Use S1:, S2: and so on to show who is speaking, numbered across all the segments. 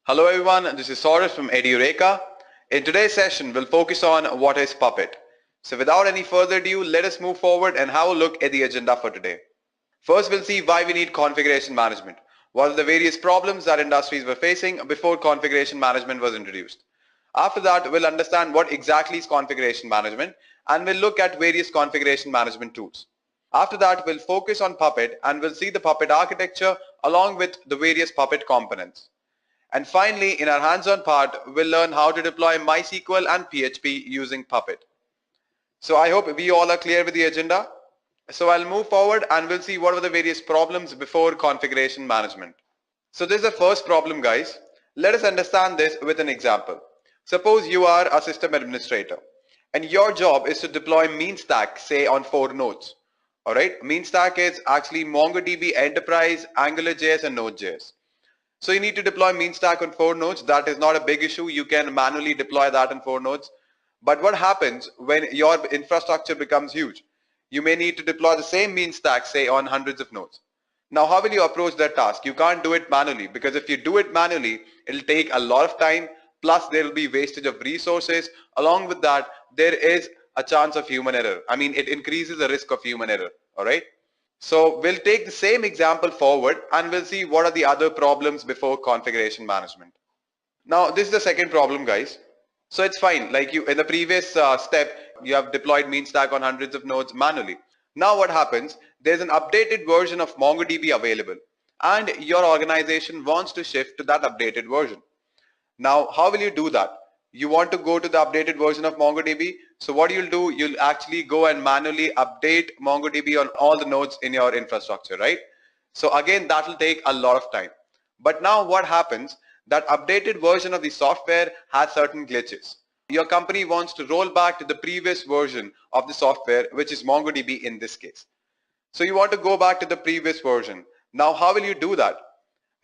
S1: Hello everyone, this is Saurabh from Edureka. In today's session, we'll focus on what is Puppet. So without any further ado, let us move forward and have a look at the agenda for today. First, we'll see why we need configuration management. What are the various problems that industries were facing before configuration management was introduced. After that, we'll understand what exactly is configuration management and we'll look at various configuration management tools. After that, we'll focus on Puppet and we'll see the Puppet architecture along with the various Puppet components. And finally, in our hands-on part, we'll learn how to deploy MySQL and PHP using Puppet. So I hope we all are clear with the agenda. So I'll move forward and we'll see what are the various problems before configuration management. So this is the first problem, guys. Let us understand this with an example. Suppose you are a system administrator and your job is to deploy MeanStack, say on 4 nodes. Alright, MeanStack is actually MongoDB Enterprise, AngularJS and Node.js. So you need to deploy MeanStack on 4 nodes. That is not a big issue. You can manually deploy that on 4 nodes. But what happens when your infrastructure becomes huge? You may need to deploy the same MeanStack, say on hundreds of nodes. Now how will you approach that task? You can't do it manually, because if you do it manually, it'll take a lot of time, plus there will be wastage of resources. Along with that, there is a chance of human error. I mean, it increases the risk of human error. Alright. So we'll take the same example forward and we'll see what are the other problems before configuration management. Now this is the second problem, guys. So it's fine, like you in the previous step, you have deployed MeanStack on hundreds of nodes manually. Now what happens, there's an updated version of MongoDB available and your organization wants to shift to that updated version. Now how will you do that? You want to go to the updated version of MongoDB. So what you'll do, you'll actually go and manually update MongoDB on all the nodes in your infrastructure, right? So again, that will take a lot of time. But now what happens, that updated version of the software has certain glitches. Your company wants to roll back to the previous version of the software, which is MongoDB in this case. So you want to go back to the previous version. Now how will you do that?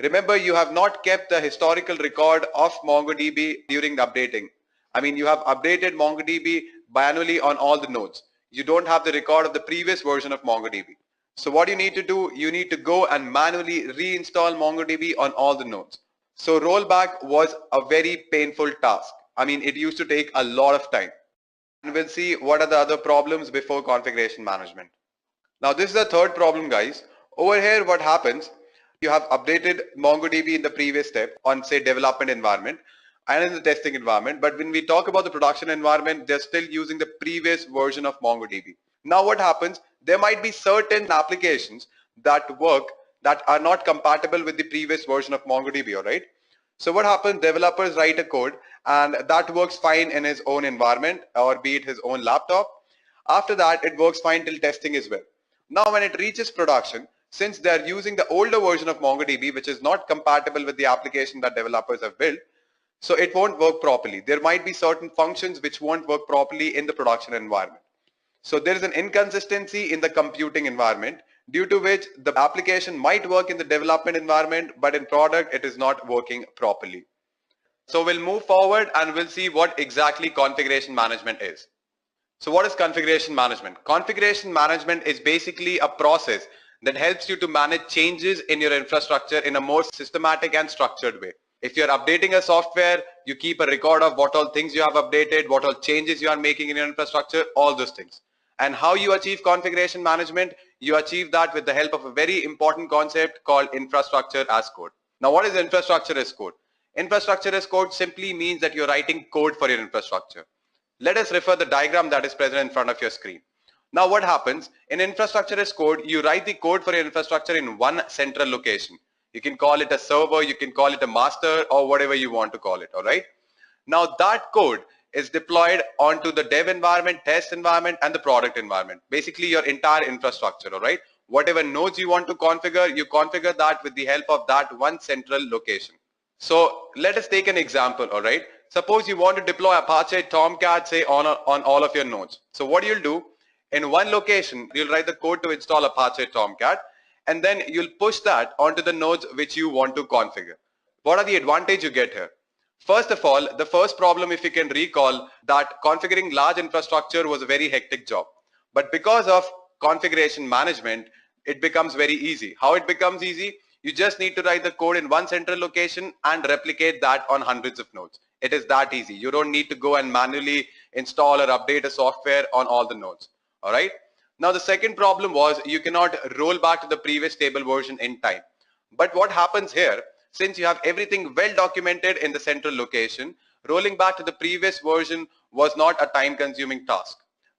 S1: Remember, you have not kept the historical record of MongoDB during the updating. I mean, you have updated MongoDB manually on all the nodes. You don't have the record of the previous version of MongoDB. So what you need to do, you need to go and manually reinstall MongoDB on all the nodes. So rollback was a very painful task. I mean, it used to take a lot of time. And we'll see what are the other problems before configuration management. Now this is the third problem, guys. Over here, what happens, you have updated MongoDB in the previous step on, say, development environment and in the testing environment. But when we talk about the production environment, they're still using the previous version of MongoDB. Now what happens, there might be certain applications that work that are not compatible with the previous version of MongoDB, all right? So what happens, developers write a code and that works fine in his own environment, or be it his own laptop. After that, it works fine till testing as well. Now when it reaches production, since they are using the older version of MongoDB, which is not compatible with the application that developers have built, so it won't work properly. There might be certain functions which won't work properly in the production environment. So there is an inconsistency in the computing environment, due to which the application might work in the development environment, but in product it is not working properly. So we'll move forward and we'll see what exactly configuration management is. So what is configuration management? Configuration management is basically a process that helps you to manage changes in your infrastructure in a more systematic and structured way. If you're updating a software, you keep a record of what all things you have updated, what all changes you are making in your infrastructure, all those things. And how you achieve configuration management? You achieve that with the help of a very important concept called infrastructure as code. Now what is infrastructure as code? Infrastructure as code simply means that you're writing code for your infrastructure. Let us refer the diagram that is present in front of your screen. Now what happens, in infrastructure as code, you write the code for your infrastructure in one central location. You can call it a server, you can call it a master, or whatever you want to call it, alright? Now that code is deployed onto the dev environment, test environment, and the product environment. Basically your entire infrastructure, alright? Whatever nodes you want to configure, you configure that with the help of that one central location. So let us take an example, alright? Suppose you want to deploy Apache Tomcat, say on all of your nodes. So what you'll do, in one location, you'll write the code to install Apache Tomcat, and then you'll push that onto the nodes which you want to configure. What are the advantages you get here? First of all, the first problem, if you can recall, that configuring large infrastructure was a very hectic job. But because of configuration management, it becomes very easy. How it becomes easy? You just need to write the code in one central location and replicate that on hundreds of nodes. It is that easy. You don't need to go and manually install or update a software on all the nodes. All right. Now the second problem was you cannot roll back to the previous stable version in time. But what happens here, since you have everything well documented in the central location, rolling back to the previous version was not a time consuming task.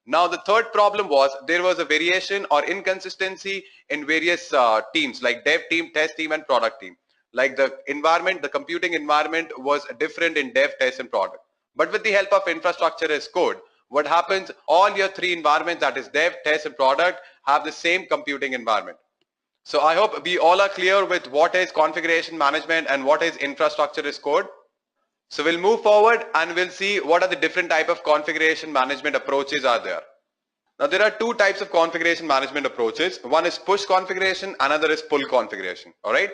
S1: Now the third problem was there was a variation or inconsistency in various teams like dev team, test team and product team. Like the environment, the computing environment was different in dev, test and product. But with the help of infrastructure as code, what happens, all your three environments, that is dev, test and product, have the same computing environment. So I hope we all are clear with what is configuration management and what is infrastructure as code. So we'll move forward and we'll see what are the different type of configuration management approaches are there. Now there are two types of configuration management approaches. One is push configuration, another is pull configuration. All right.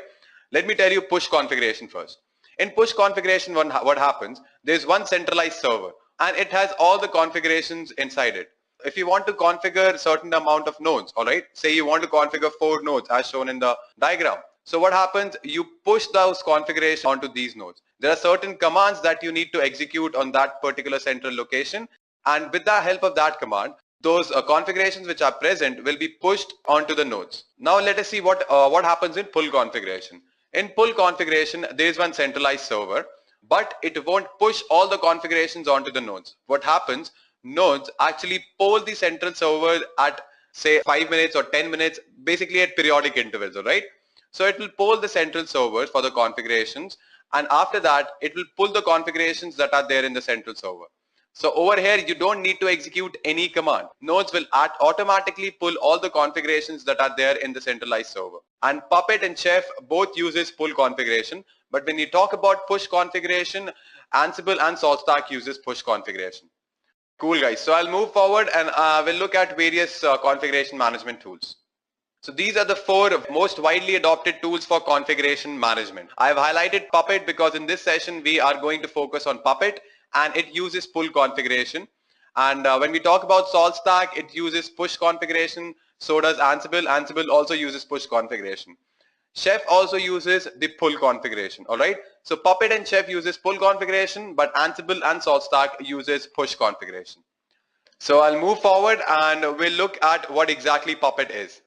S1: Let me tell you push configuration first. In push configuration, what happens? There's one centralized server and it has all the configurations inside it. If you want to configure a certain amount of nodes, all right, say you want to configure 4 nodes as shown in the diagram. So what happens? You push those configurations onto these nodes. There are certain commands that you need to execute on that particular central location, and with the help of that command, those configurations which are present will be pushed onto the nodes. Now let us see what happens in pull configuration. In pull configuration, there is one centralized server, but it won't push all the configurations onto the nodes. What happens? Nodes actually poll the central server at say 5 minutes or 10 minutes, basically at periodic intervals, all right? So it will poll the central servers for the configurations, and after that it will pull the configurations that are there in the central server. So over here you don't need to execute any command. Nodes will automatically pull all the configurations that are there in the centralized server. And Puppet and Chef both uses pull configuration, but when you talk about push configuration, Ansible and SaltStack uses push configuration. Cool guys, so I'll move forward and we'll look at various configuration management tools. So these are the 4 most widely adopted tools for configuration management. I've highlighted Puppet because in this session we are going to focus on Puppet and it uses pull configuration. And when we talk about SaltStack, it uses push configuration, so does Ansible. Ansible also uses push configuration. Chef also uses the pull configuration, alright? So Puppet and Chef uses pull configuration, but Ansible and SaltStack uses push configuration. So I'll move forward and we'll look at what exactly Puppet is.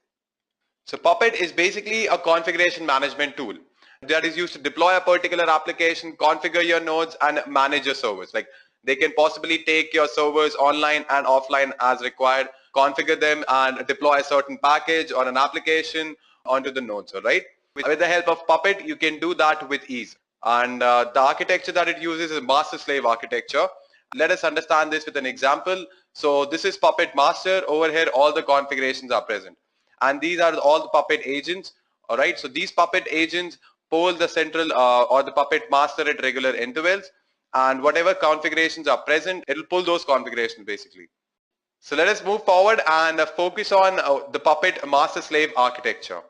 S1: So Puppet is basically a configuration management tool that is used to deploy a particular application, configure your nodes and manage your servers. Like they can possibly take your servers online and offline as required, configure them and deploy a certain package or an application onto the nodes, all right? With the help of Puppet, you can do that with ease. And the architecture that it uses is master-slave architecture. Let us understand this with an example. So this is Puppet master. Over here, all the configurations are present. And these are all the Puppet agents. All right. So these Puppet agents poll the central or the Puppet master at regular intervals. And whatever configurations are present, it will pull those configurations basically. So let us move forward and focus on the Puppet master-slave architecture.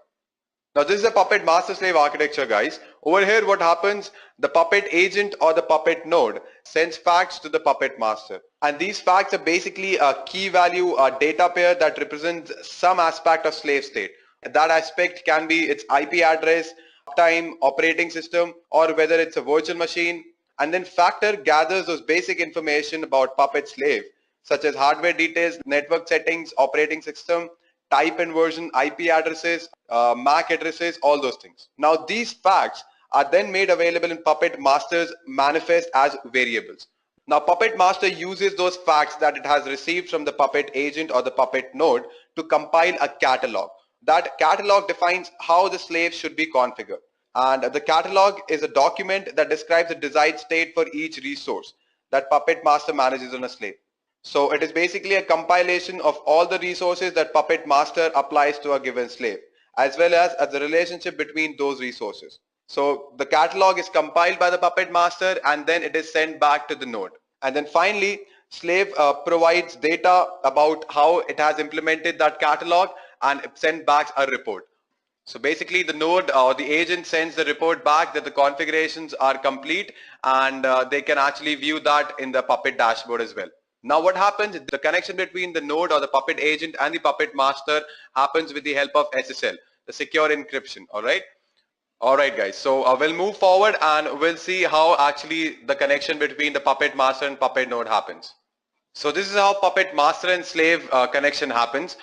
S1: Now this is a Puppet master-slave architecture, guys. Over here what happens, the Puppet agent or the Puppet node sends facts to the Puppet master. And these facts are basically a key value data pair that represents some aspect of slave state. That aspect can be its IP address, uptime, operating system, or whether it's a virtual machine. And then factor gathers those basic information about Puppet slave, such as hardware details, network settings, operating system, type and version, IP addresses, MAC addresses, all those things. Now these facts are then made available in Puppet master's manifest as variables. Now Puppet master uses those facts that it has received from the Puppet agent or the Puppet node to compile a catalog. That catalog defines how the slave should be configured. And the catalog is a document that describes the desired state for each resource that Puppet master manages on a slave. So it is basically a compilation of all the resources that Puppet master applies to a given slave, as well as the relationship between those resources. So the catalog is compiled by the Puppet master and then it is sent back to the node. And then finally, slave provides data about how it has implemented that catalog and send back a report. So basically the node or the agent sends the report back that the configurations are complete, and they can actually view that in the Puppet dashboard as well. Now what happens, the connection between the node or the Puppet agent and the Puppet master happens with the help of SSL, the secure encryption, alright? Alright guys, so we'll move forward and we'll see how actually the connection between the puppet master and puppet node happens. So this is how puppet master and slave connection happens.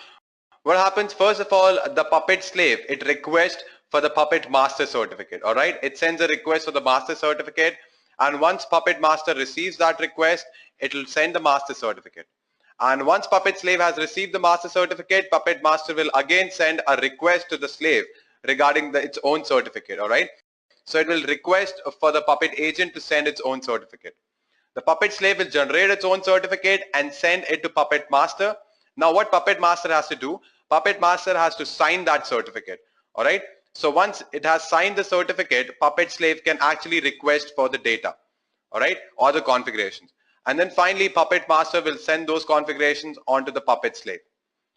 S1: What happens, first of all, the puppet slave, it requests for the puppet master certificate. Alright, it sends a request for the master certificate, and once puppet master receives that request, it will send the master certificate. And once puppet slave has received the master certificate, puppet master will again send a request to the slave regarding its own certificate. Alright, so it will request for the puppet agent to send its own certificate. The puppet slave will generate its own certificate and send it to puppet master. Now what puppet master has to do? Puppet master has to sign that certificate. Alright, so once it has signed the certificate, puppet slave can actually request for the data, alright, or the configurations. And then finally puppet master will send those configurations onto the puppet slave.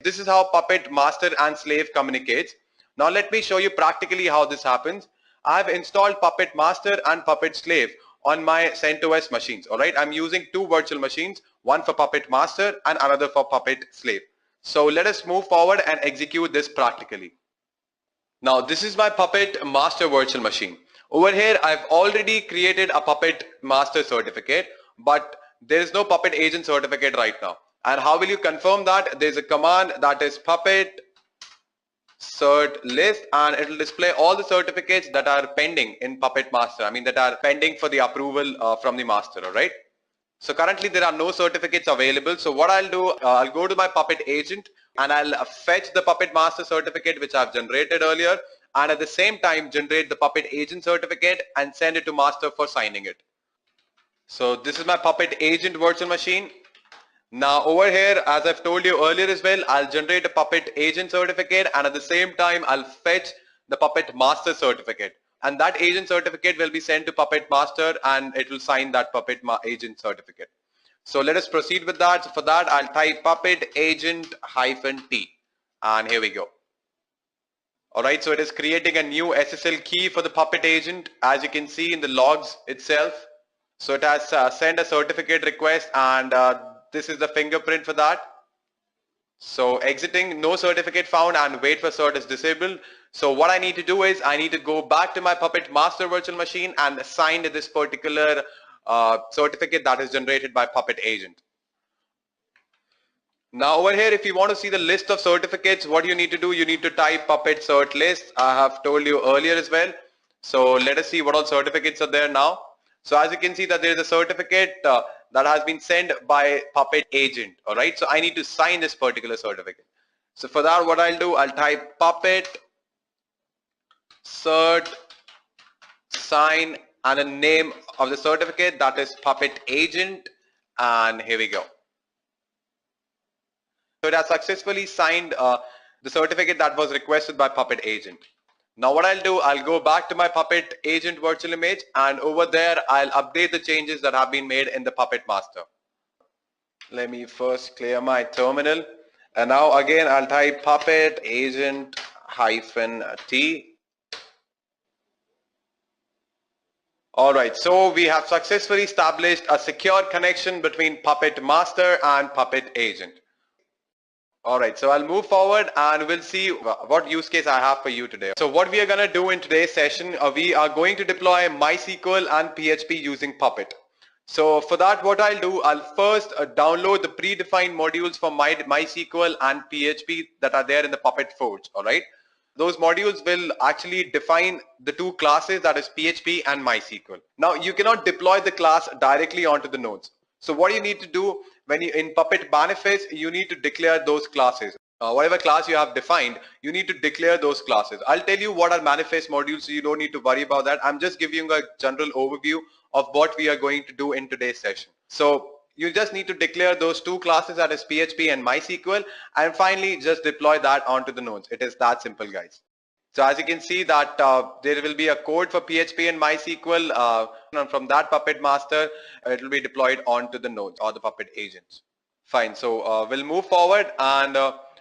S1: This is how puppet master and slave communicates. Now let me show you practically how this happens. I have installed puppet master and puppet slave on my CentOS machines. Alright, I'm using two virtual machines, one for puppet master and another for puppet slave. So let us move forward and execute this practically. Now this is my puppet master virtual machine. Over here I've already created a puppet master certificate, but there is no puppet agent certificate right now. And how will you confirm that? There's a command that is puppet cert list, and it will display all the certificates that are pending in puppet master. I mean that are pending for the approval from the master. Alright, so currently there are no certificates available. So what I'll do, I'll go to my puppet agent and I'll fetch the puppet master certificate which I've generated earlier, and at the same time generate the puppet agent certificate and send it to master for signing it. So this is my puppet agent virtual machine. Now over here, as I've told you earlier as well, I'll generate a puppet agent certificate, and at the same time I'll fetch the puppet master certificate, and that agent certificate will be sent to puppet master and it will sign that puppet agent certificate. So let us proceed with that. So for that I'll type puppet agent -t, and here we go. Alright, so it is creating a new SSL key for the puppet agent, as you can see in the logs itself. So it has sent a certificate request, and this is the fingerprint for that. So exiting no certificate found and wait for cert is disabled. So what I need to do is I need to go back to my puppet master virtual machine and assign this particular certificate that is generated by puppet agent. Now over here, if you want to see the list of certificates, what you need to do, you need to type puppet cert list. I have told you earlier as well. So let us see what all certificates are there now. So as you can see that there is a certificate that has been sent by puppet agent. Alright, so I need to sign this particular certificate. So for that what I'll do, I'll type puppet cert sign and a name of the certificate, that is puppet agent, and here we go. So it has successfully signed the certificate that was requested by puppet agent. Now what I'll do, I'll go back to my puppet agent virtual image, and over there I'll update the changes that have been made in the puppet master. Let me first clear my terminal, and now again I'll type puppet agent -t. Alright, so we have successfully established a secure connection between puppet master and puppet agent. Alright, so I'll move forward and we'll see what use case I have for you today. So what we are going to do in today's session, we are going to deploy MySQL and PHP using Puppet. So for that what I'll do, I'll first download the predefined modules for MySQL and PHP that are there in the Puppet Forge. Alright, those modules will actually define the two classes, that is PHP and MySQL. Now you cannot deploy the class directly onto the nodes. So what you need to do, when you in Puppet manifest, you need to declare those classes. Whatever class you have defined, you need to declare those classes. I'll tell you what are manifest modules, so you don't need to worry about that. I'm just giving you a general overview of what we are going to do in today's session. So you just need to declare those two classes, that is PHP and MySQL, and finally just deploy that onto the nodes. It is that simple, guys. So as you can see that there will be a code for PHP and MySQL, and from that Puppet master it will be deployed onto the nodes or the Puppet agents. Fine, so we'll move forward and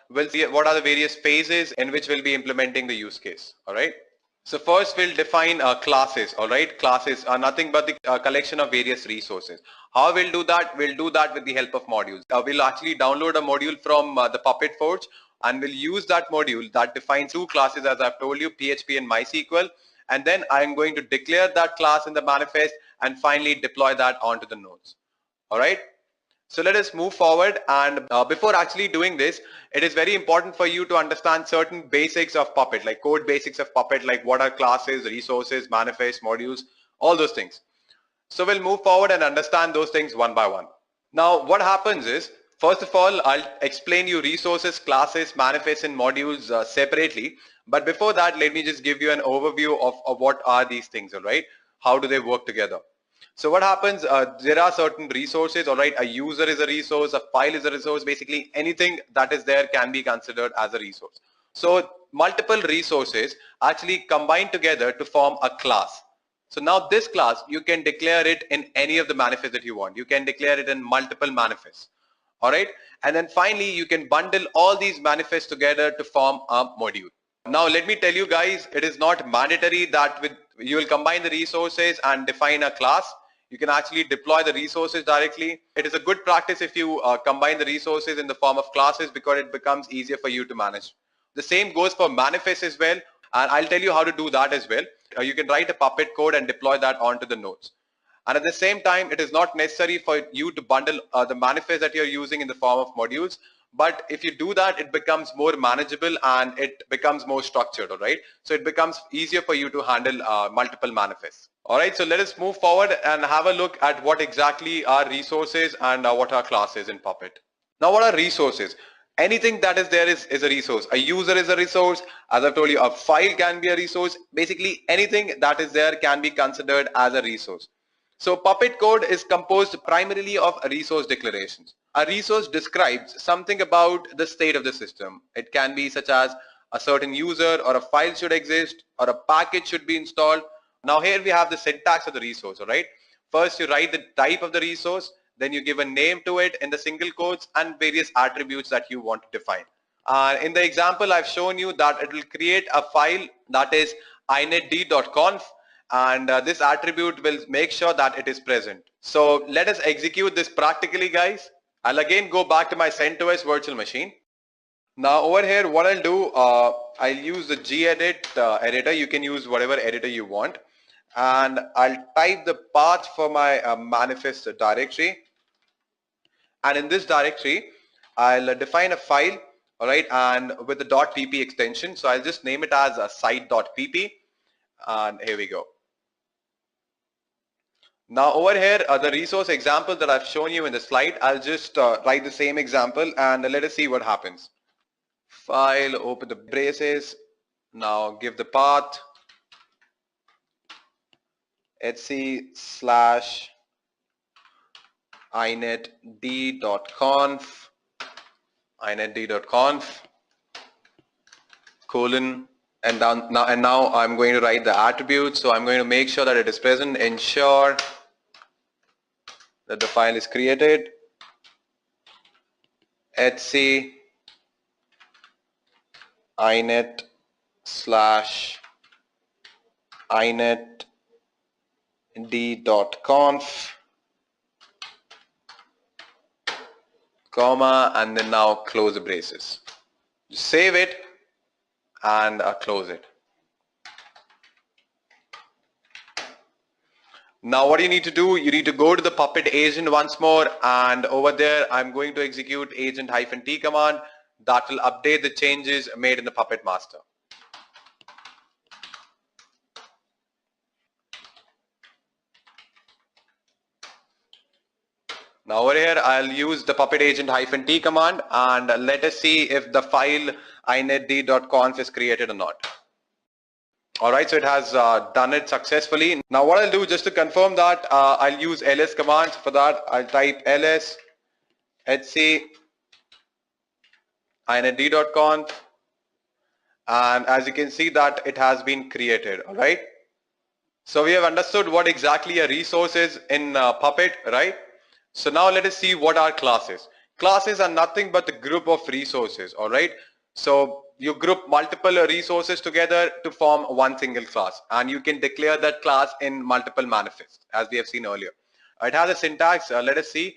S1: we'll see what are the various phases in which we'll be implementing the use case. Alright, so first we'll define classes. Alright, classes are nothing but the collection of various resources. How we'll do that? We'll do that with the help of modules. We'll actually download a module from the Puppet Forge, and we'll use that module that defines two classes, as I've told you, PHP and MySQL, and then I'm going to declare that class in the manifest and finally deploy that onto the nodes. All right. So let us move forward, and before actually doing this, it is very important for you to understand certain basics of Puppet, like code basics of Puppet, like what are classes, resources, manifests, modules, all those things. So we'll move forward and understand those things one by one. Now what happens is, first of all, I'll explain you resources, classes, manifests and modules separately. But before that, let me just give you an overview of what are these things, all right? How do they work together? So what happens, there are certain resources, all right? A user is a resource, a file is a resource, basically anything that is there can be considered as a resource. So multiple resources actually combine together to form a class. So now this class, you can declare it in any of the manifests that you want. You can declare it in multiple manifests. All right. And then finally, you can bundle all these manifests together to form a module. Now, let me tell you guys, it is not mandatory that you will combine the resources and define a class. You can actually deploy the resources directly. It is a good practice if you combine the resources in the form of classes, because it becomes easier for you to manage. The same goes for manifests as well. And I'll tell you how to do that as well. You can write a Puppet code and deploy that onto the nodes. And at the same time, it is not necessary for you to bundle the manifest that you're using in the form of modules. But if you do that, it becomes more manageable and it becomes more structured, all right? So it becomes easier for you to handle multiple manifests. All right, so let us move forward and have a look at what exactly are resources and what are classes in Puppet. Now, what are resources? Anything that is there is a resource. A user is a resource. As I've told you, a file can be a resource. Basically, anything that is there can be considered as a resource. So Puppet code is composed primarily of resource declarations. A resource describes something about the state of the system. It can be such as a certain user or a file should exist or a package should be installed. Now here we have the syntax of the resource, all right? First you write the type of the resource, then you give a name to it in the single quotes and various attributes that you want to define. In the example, I've shown you that it will create a file that is inetd.conf, and this attribute will make sure that it is present. So let us execute this practically, guys. I'll again go back to my CentOS virtual machine. Now over here, what I'll do, I'll use the gedit editor. You can use whatever editor you want. And I'll type the path for my manifest directory. And in this directory, I'll define a file, all right, and with the .pp extension. So I'll just name it as a site.pp, and here we go. Now over here, the resource example that I've shown you in the slide, I'll just write the same example and let us see what happens. File, open the braces, now give the path /inetd.conf colon, and now I'm going to write the attribute. So I'm going to make sure that it is present, ensure that the file is created, /inetd.conf comma, and then now close the braces. Just save it and close it. Now what you need to do, you need to go to the Puppet agent once more, and over there I'm going to execute agent-t command that will update the changes made in the Puppet master. Now over here I'll use the Puppet agent-t command and let us see if the file inetd.conf is created or not. Alright, so it has done it successfully. Now what I'll do, just to confirm that, I'll use ls command. For that I'll type ls inetd.conf, and as you can see that it has been created. Alright, so we have understood what exactly a resource is in Puppet, right? So now let us see what are classes. Classes are nothing but the group of resources, alright? So you group multiple resources together to form one single class, and you can declare that class in multiple manifests, as we have seen earlier. It has a syntax, let us see.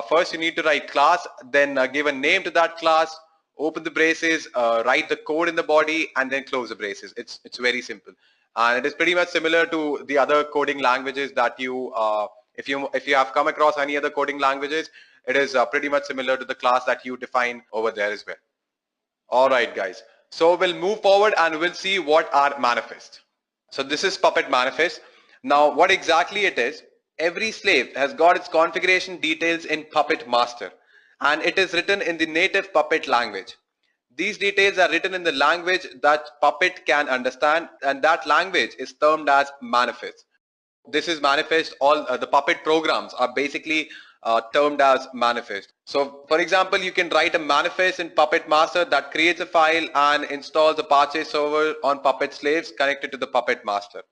S1: First you need to write class, then give a name to that class, open the braces, write the code in the body, and then close the braces. It's very simple. and it is pretty much similar to the other coding languages that you, if you have come across any other coding languages, it is pretty much similar to the class that you define over there as well. Alright guys, so we'll move forward and we'll see what are manifest. So this is Puppet manifest. Now what exactly it is, every slave has got its configuration details in Puppet master, and it is written in the native Puppet language. These details are written in the language that Puppet can understand, and that language is termed as manifest. This is manifest. All the Puppet programs are basically termed as manifest. So for example, you can write a manifest in Puppet master that creates a file and installs Apache server on Puppet slaves connected to the Puppet master.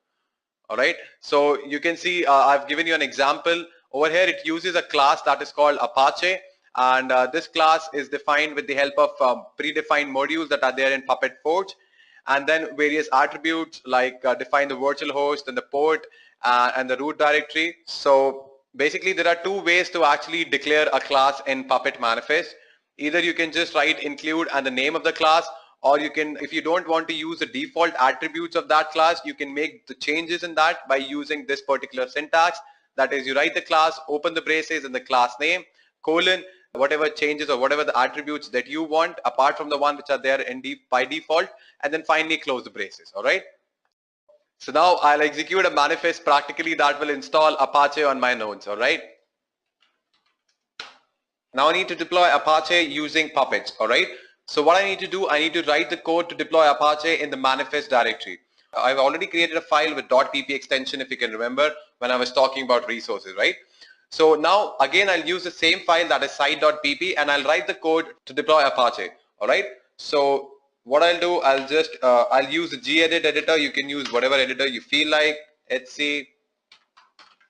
S1: Alright, so you can see I've given you an example. Over here it uses a class that is called Apache, and this class is defined with the help of predefined modules that are there in Puppet Forge, and then various attributes like define the virtual host and the port and the root directory. So basically there are two ways to actually declare a class in Puppet manifest. Either you can just write include and the name of the class, or you can, if you don't want to use the default attributes of that class, you can make the changes in that by using this particular syntax. That is, you write the class, open the braces and the class name, colon, whatever changes or whatever the attributes that you want apart from the one which are there in by default, and then finally close the braces. Alright. So now I'll execute a manifest practically that will install Apache on my nodes. Alright. Now I need to deploy Apache using Puppets. Alright. So what I need to do, I need to write the code to deploy Apache in the manifest directory. I've already created a file with .pp extension, if you can remember when I was talking about resources, right? So now again I'll use the same file, that is site.pp, and I'll write the code to deploy Apache. Alright. So what I'll do, I'll just I'll use the gedit editor. You can use whatever editor you feel like, etc,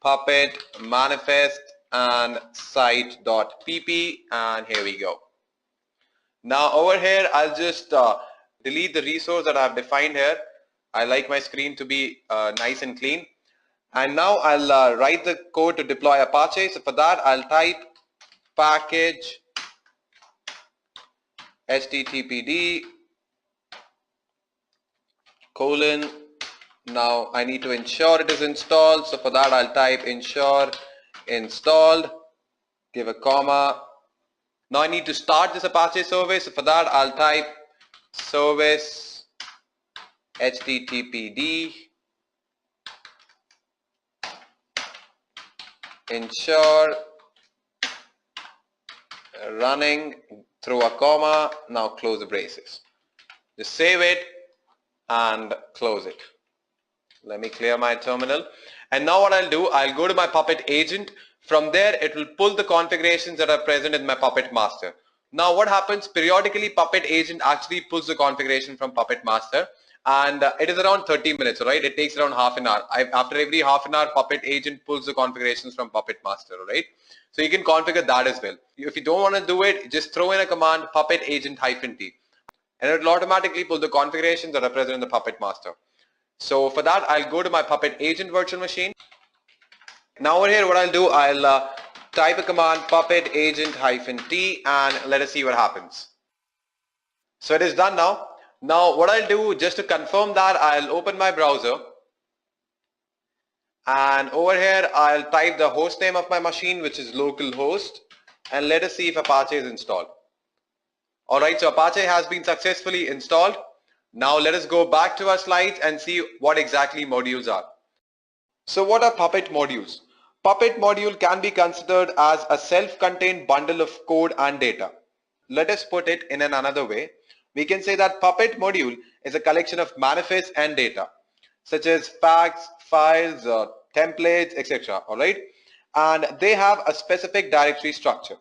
S1: Puppet, manifest, and site.pp, and here we go. Now over here I'll just delete the resource that I've defined here. I like my screen to be nice and clean. And now I'll write the code to deploy Apache. So for that I'll type package httpd colon. Now I need to ensure it is installed. So for that I'll type ensure installed, give a comma. Now I need to start this Apache service. So for that I'll type service httpd ensure running through a comma. Now close the braces. Just save it and close it. Let me clear my terminal. And now what I'll do, I'll go to my Puppet agent. From there it will pull the configurations that are present in my Puppet master. Now what happens, periodically Puppet agent actually pulls the configuration from Puppet master, and it is around 30 minutes, right? It takes around half an hour. After every half an hour, Puppet agent pulls the configurations from Puppet master, right? So you can configure that as well. If you don't want to do it, just throw in a command puppet agent -t, and it will automatically pull the configurations that are present in the Puppet master. So for that I'll go to my Puppet agent virtual machine. Now over here what I'll do, I'll type a command puppet agent -t, and let us see what happens. So it is done now. Now what I'll do, just to confirm that, I'll open my browser, and over here I'll type the host name of my machine, which is localhost, and let us see if Apache is installed. Alright, so Apache has been successfully installed. Now let us go back to our slides and see what exactly modules are. So what are Puppet modules? Puppet module can be considered as a self-contained bundle of code and data. Let us put it in another way. We can say that Puppet module is a collection of manifests and data, such as facts, files, templates, etc. Alright, and they have a specific directory structure.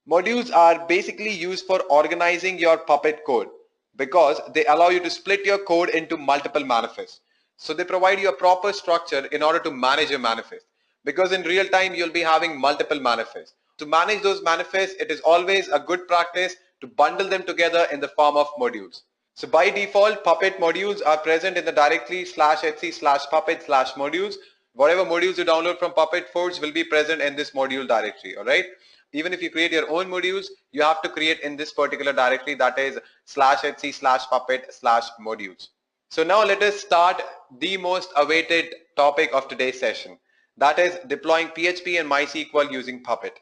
S1: Modules are basically used for organizing your Puppet code because they allow you to split your code into multiple manifests. So they provide you a proper structure in order to manage your manifest, because in real time you'll be having multiple manifests. To manage those manifests, it is always a good practice to bundle them together in the form of modules. So by default, Puppet modules are present in the directory /etc/puppet/modules. Whatever modules you download from Puppet Forge will be present in this module directory. Alright. Even if you create your own modules, you have to create in this particular directory, that is /etc/puppet/modules. So now let us start the most awaited topic of today's session. That is deploying PHP and MySQL using Puppet.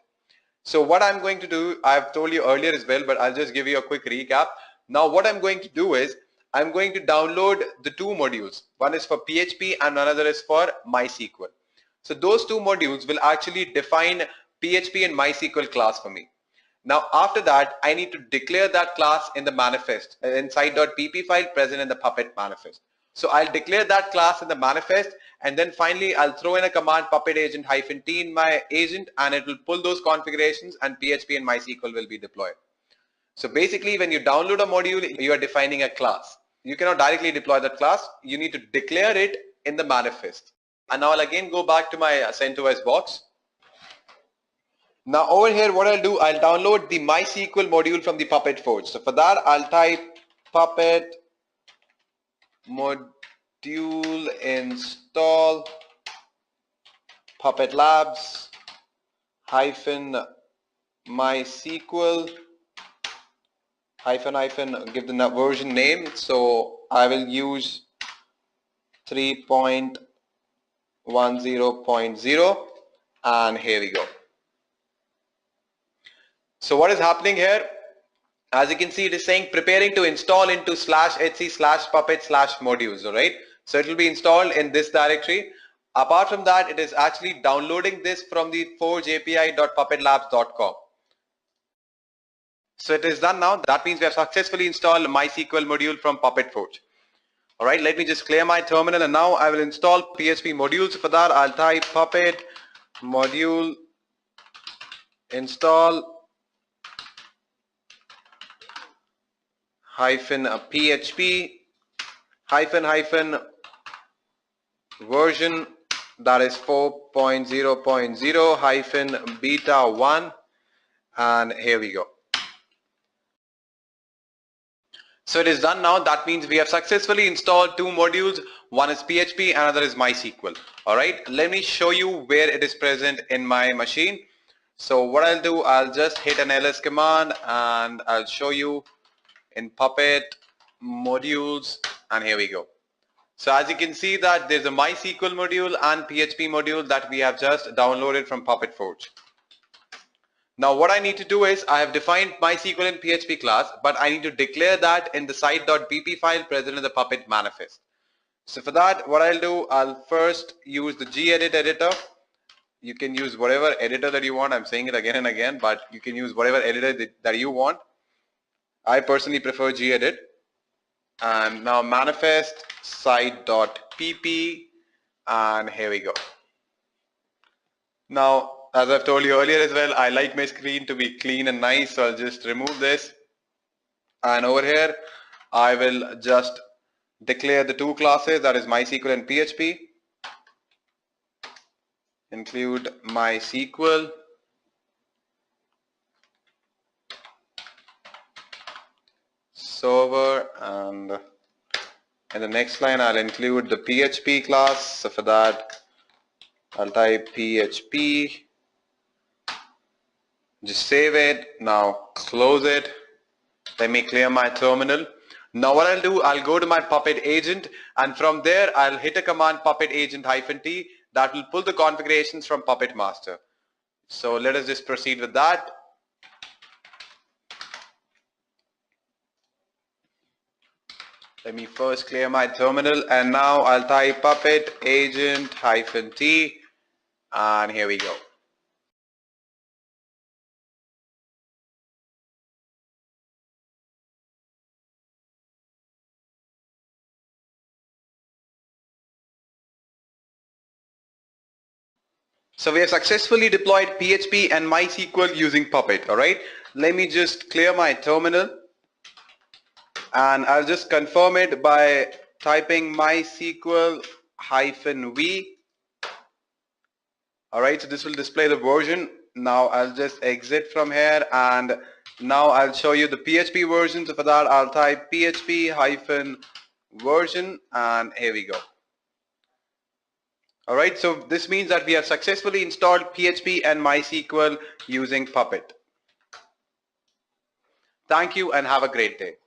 S1: So what I'm going to do, I've told you earlier as well, but I'll just give you a quick recap. Now what I'm going to do is, I'm going to download the two modules. One is for PHP and another is for MySQL. So those two modules will actually define PHP and MySQL class for me. Now after that, I need to declare that class in the manifest, inside .pp file present in the Puppet manifest. So I'll declare that class in the manifest, and then finally I'll throw in a command puppet agent -t in my agent, and it will pull those configurations and PHP and MySQL will be deployed. So basically when you download a module, you are defining a class. You cannot directly deploy that class. You need to declare it in the manifest. And now I'll again go back to my CentOS box. Now over here what I'll do, I'll download the MySQL module from the Puppet forge. So for that I'll type Puppet module install Puppet Labs -MySQL -- give the version name. So I will use 3.10.0, and here we go. So what is happening here? As you can see, it is saying preparing to install into /etc/puppet/modules, alright? So it will be installed in this directory. Apart from that, it is actually downloading this from the forge api.puppetlabs.com. So it is done now. That means we have successfully installed MySQL module from Puppet forge. Alright, let me just clear my terminal, and now I will install PHP modules. For that I'll type Puppet module install -PHP version, that is 4.0.0 -beta 1, and here we go. So it is done now. That means we have successfully installed two modules. One is PHP, another is MySQL. Alright, let me show you where it is present in my machine. So what I'll do, I'll just hit an ls command and I'll show you in Puppet modules, and here we go. So as you can see that there's a MySQL module and PHP module that we have just downloaded from Puppet forge. Now what I need to do is, I have defined MySQL and PHP class, but I need to declare that in the site.pp file present in the Puppet manifest. So for that, what I'll do, I'll first use the gedit editor. You can use whatever editor that you want. I'm saying it again and again, but you can use whatever editor that you want. I personally prefer gedit. And now manifest site.pp, and here we go. Now as I've told you earlier as well, I like my screen to be clean and nice, so I'll just remove this, and over here I will just declare the two classes, that is MySQL and PHP. Include MySQL server, and in the next line I'll include the PHP class. So for that I'll type PHP, just save it, now close it. Let me clear my terminal. Now what I'll do, I'll go to my Puppet agent, and from there I'll hit a command Puppet agent -t that will pull the configurations from Puppet master. So let us just proceed with that. Let me first clear my terminal, and now I'll type Puppet agent -t, and here we go. So we have successfully deployed PHP and MySQL using Puppet. Alright, let me just clear my terminal, and I'll just confirm it by typing MySQL -v. Alright, so this will display the version. Now I'll just exit from here, and now I'll show you the PHP version. So for that I'll type PHP -version, and here we go. Alright, so this means that we have successfully installed PHP and MySQL using Puppet. Thank you and have a great day.